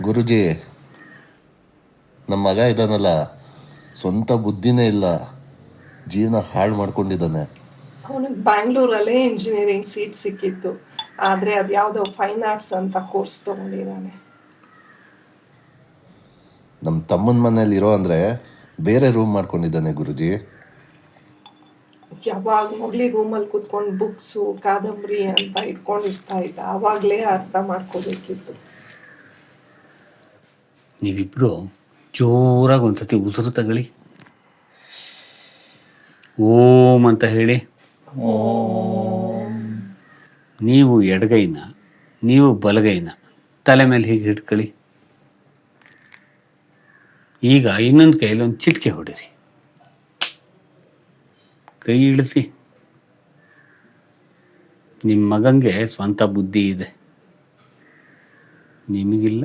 ಗುರುಜಿ, ನಮ್ಮ ಮಗ ಇದ್ದಾನಲ್ಲ, ಸ್ವಂತ ಬುದ್ಧಿನೇ ಇಲ್ಲ, ಜೀವನ ಹಾಳು ಮಾಡ್ಕೊಂಡಿದ್ದಾನೆ. ಅವನಿಗೆ ಬ್ಯಾಂಗ್ಳೂರಲ್ಲೇ ಇಂಜಿನಿಯರಿಂಗ್ ಸೀಟ್ ಸಿಕ್ಕಿತ್ತು, ಆದರೆ ಅದು ಯಾವುದೋ ಫೈನ್ ಆರ್ಟ್ಸ್ ಅಂತ ಕೋರ್ಸ್ ತೊಗೊಂಡಿದ್ದಾನೆ. ನಮ್ಮ ತಮ್ಮನ ಮನೇಲಿ ಇರೋ ಅಂದರೆ ಬೇರೆ ರೂಮ್ ಮಾಡ್ಕೊಂಡಿದ್ದಾನೆ ಗುರುಜಿ. ಯಾವಾಗ ನೋಡ್ಲಿ ರೂಮಲ್ಲಿ ಕೂತ್ಕೊಂಡು ಬುಕ್ಸು ಕಾದಂಬರಿ ಅಂತ ಇಟ್ಕೊಂಡಿರ್ತಾ ಇದ್ದ. ಆವಾಗಲೇ ಅರ್ಥ ಮಾಡ್ಕೋಬೇಕಿತ್ತು. ನೀವಿಬ್ಬರು ಜೋರಾಗಿ ಒಂದ್ಸತಿ ಉಸಿರು ತಗೊಳ್ಳಿ, ಓಂ ಅಂತ ಹೇಳಿ. ನೀವು ಎಡಗೈನ, ನೀವು ಬಲಗೈನ ತಲೆ ಮೇಲೆ ಹೀಗೆ ಹಿಡ್ಕೊಳ್ಳಿ. ಈಗ ಇನ್ನೊಂದು ಕೈಯಲ್ಲಿ ಒಂದು ಚಿಟಿಕೆ ಹೊಡಿರಿ, ಕೈ ಇಳಿಸಿ. ನಿಮ್ಮ ಮಗಂಗೆ ಸ್ವಂತ ಬುದ್ಧಿ ಇದೆ, ನಿಮಗಿಲ್ಲ.